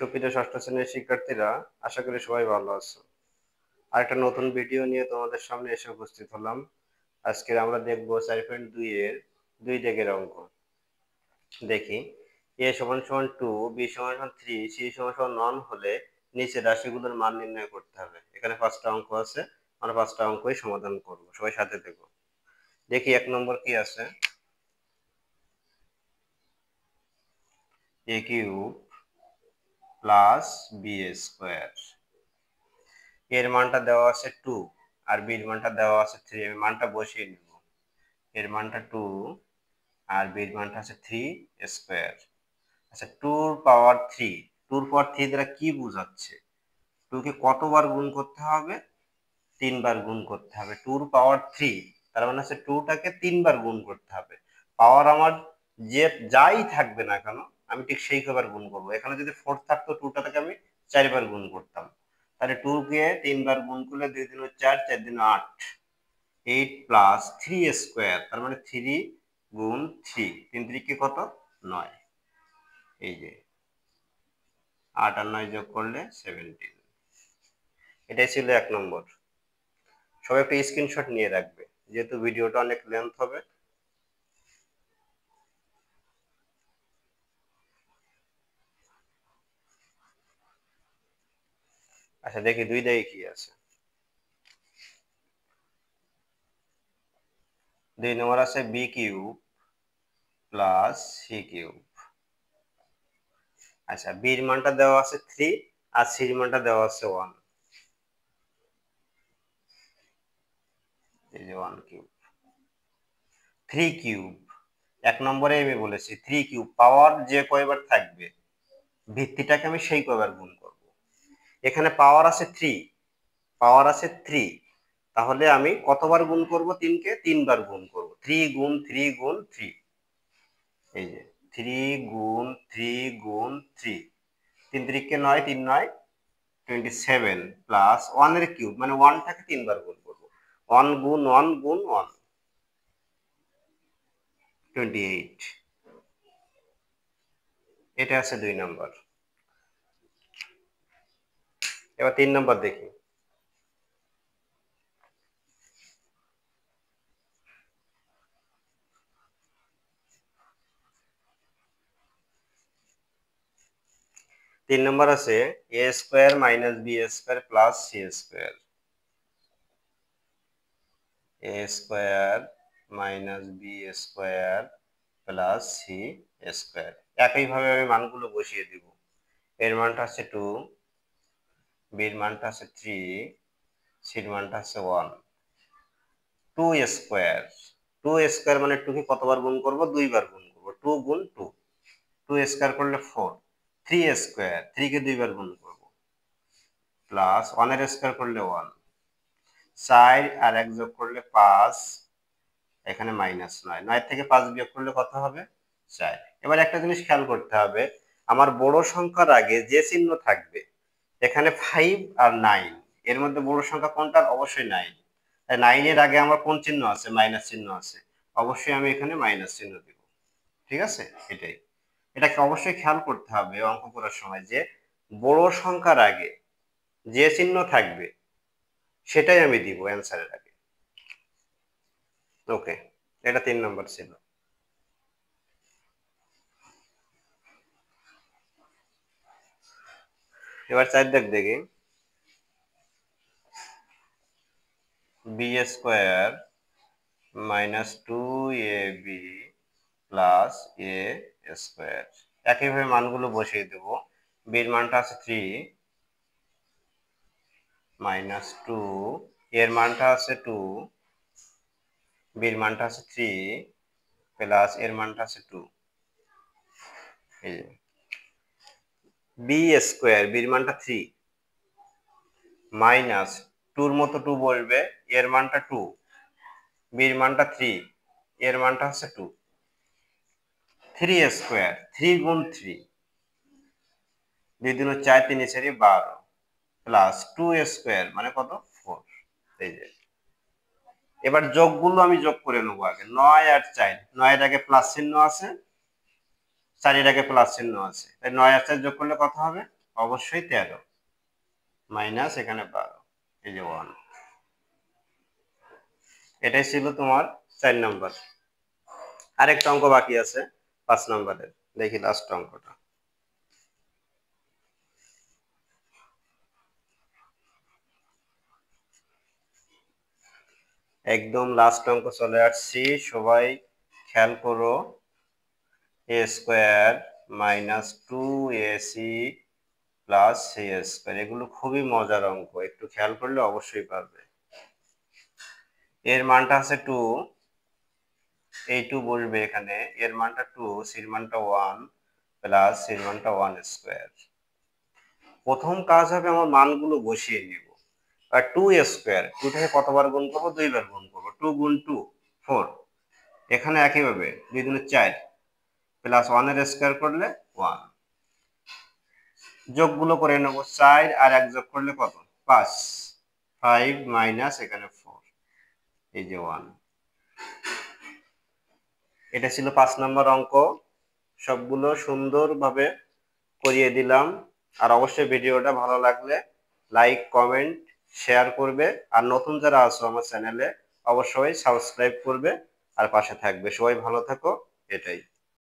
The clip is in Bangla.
সুপ্রিয় ষষ্ঠ শ্রেণীর শিক্ষার্থীরা, আশা করি সবাই ভালো আছো। আরেকটা নতুন ভিডিও নিয়ে তোমাদের সামনে এসে উপস্থিত হলাম। আজকে আমরা দেখব 4.2 এর 2 দাগের অঙ্ক। দেখি a = 2, b = 3, c = 1 হলে নিচের রাশিগুলোর মান নির্ণয় করতে হবে। এখানে 5টা অঙ্ক আছে, আমরা 5টা অঙ্কই সমাধান করব। সবাই সাথে থেকো। দেখি 1 নম্বর কি আছে। a³ + b² এর মানটা দেওয়া আছে 2 আর b এর মানটা দেওয়া আছে 3। আমি মানটা বসিয়ে নিব। এর মানটা 2 আর b এর মানটা আছে 3²। আচ্ছা, 2 এর পাওয়ার 3, 2 এর পাওয়ার 3 দ্বারা কি বোঝাচ্ছে? 2 কে কতবার গুণ করতে হবে? 3 বার গুণ করতে হবে। 2 এর পাওয়ার 3 তার মানে হচ্ছে 2 টাকে 3 বার গুণ করতে হবে। পাওয়ার আমার যে যাই থাকবে না কেন, আমি ঠিক সেই কবার গুণ করব। এখানে যদি 4 থাকতো 2 টাকে আমি 4 বার গুণ করতাম। তাহলে 2 কে 3 বার গুণ করলে 2 3 4, 4 3 8, 8 + 3² তার মানে 3 গুণ 3, 3 3 কত? 9। এই যে 8 আর 9 যোগ করলে 17। এটাই ছিল 1 নম্বর। সবাই একটা স্ক্রিনশট নিয়ে রাখবে, যেহেতু ভিডিওটা অনেক লেন্থ হবে। আচ্ছা, দেখি 2 দাগে কি আছে। 2 নম্বর আছে b³ + c³। আচ্ছা, b এর মানটা দেওয়া আছে 3 আর c এর মানটা দেওয়া আছে 1। এই যে 1³ 3³ 1 নম্বরে আমি বলেছি 3³ পাওয়ার যে কয়বার থাকবে ভিত্তিটাকে আমি সেই কয়বার গুণ করব। এখানে পাওয়ার আছে 3, পাওয়ার আছে 3, তাহলে আমি কতবার গুণ করব? 3 কে 3 বার গুণ করব। 3 গুণ 3 গুণ 3। এই যে 3 গুণ 3 গুণ 3, 3 3 9, 3 9 27 প্লাস 1 এর কিউব মানে 1 টাকে 3 বার গুণ করব। 1 গুণ 1 গুণ 1 28। এটা আছে 2 নম্বর। এবার 3 নম্বর দেখি। তিন নম্বর আছে a² - b² + c²। a² - b² + c²। একইভাবে আমি মানগুলো বসিয়ে দিব। এর মানটা আছে 2, b এর মানটা আছে 3, c এর মানটা আছে 1। 2² মানে 2 কে কতবার গুণ করব? 2 বার গুণ করব। 2 গুণ 2, 2² করলে 4। 3², 3 কে 2 বার গুণ করব। প্লাস 1 এর স্কয়ার করলে 1। 4 আর 1 যোগ করলে 5, এখানে -9। 9 থেকে 5 বিয়োগ করলে কত হবে? 4। এবার একটা জিনিস খেয়াল করতে হবে, আমার বড় সংখ্যার আগে যে চিহ্ন থাকবে, এখানে 5 আর 9 এর মধ্যে বড় সংখ্যা কোনটা? অবশ্যই 9। তাই 9 এর আগে আমার কোন চিহ্ন আছে? মাইনাস চিহ্ন আছে। অবশ্যই আমি এখানে মাইনাস চিহ্ন দিব। ঠিক আছে? এটাই। এটাকে অবশ্যই খেয়াল করতে হবে অঙ্ক করার সময় যে বড় সংখ্যার আগে যে চিহ্ন থাকবে সেটাই আমি দিব অ্যান্সারের আগে। ওকে, এটা 3 নম্বর ছিল। এবার 4 দাগ দেখি। b² - 2ab + a²। একইভাবে মানগুলো বসিয়ে দেব। b এর মানটা আছে 3 - 2, এর মানটা আছে 2, b এর মানটা আছে 3 প্লাস এর মানটা আছে 2। এই যে b² b এর মানটা 3 মাইনাস 2 এর মতো 2 বলবে, এর মানটা 2, b এর মানটা 3, এর মানটা হচ্ছে 2। 3² 3 গুণ 3, 2 2 4, 3 4 12 প্লাস 2² মানে কত? 4। এই যে এবার যোগগুলো আমি যোগ করে নেবো আগে। 9 আর 4, 9 এর আগে প্লাস চিহ্ন আছে, 4 এর আগে প্লাস চিহ্ন আছে, তাই 9 আর 4 যোগ করলে কত হবে? অবশ্যই 13 মাইনাস এখানে 12 এই যে 1। এটাই ছিল তোমার 4 নাম্বার। আরেকটা অঙ্ক বাকি আছে 5 নাম্বারের, দেখি লাস্ট অঙ্কটা। একদম লাস্ট অঙ্ক চলে আসছি, সবাই খেয়াল করো। A square minus 2ac plus c square, এগুলো খুবই মজার অঙ্ক, একটু খেয়াল করলে অবশ্যই পারবে। এর মানটা আছে 2, এই 2 বসবে এখানে, এর মানটা 2, সির মানটা 1 প্লাস সির মানটা 1 স্কোয়ার। প্রথম কাজ হবে আমার মানগুলো বসিয়ে নিব। আর 2 স্কোয়ার, 2 থেকে কতবার গুণ করবো? 2 বার গুণ করবো। 2 গুণ 2 4, এখানে একইভাবে 2 দুগুণে 4 প্লাস 1 এর স্কোয়ার করলে 1। যোগগুলো করে নেব, 4 আর 1 যোগ করলে কত? 5। 5 মাইনাস এখানে 4 এই যে 1। এটা ছিল 5 নম্বর অঙ্ক। সবগুলো সুন্দরভাবে করিয়ে দিলাম। আর অবশ্যই ভিডিওটা ভালো লাগলে লাইক কমেন্ট শেয়ার করবে। আর নতুন যারা আছো আমার চ্যানেলে অবশ্যই সাবস্ক্রাইব করবে আর পাশে থাকবে। সবাই ভালো থাকো, এটাই।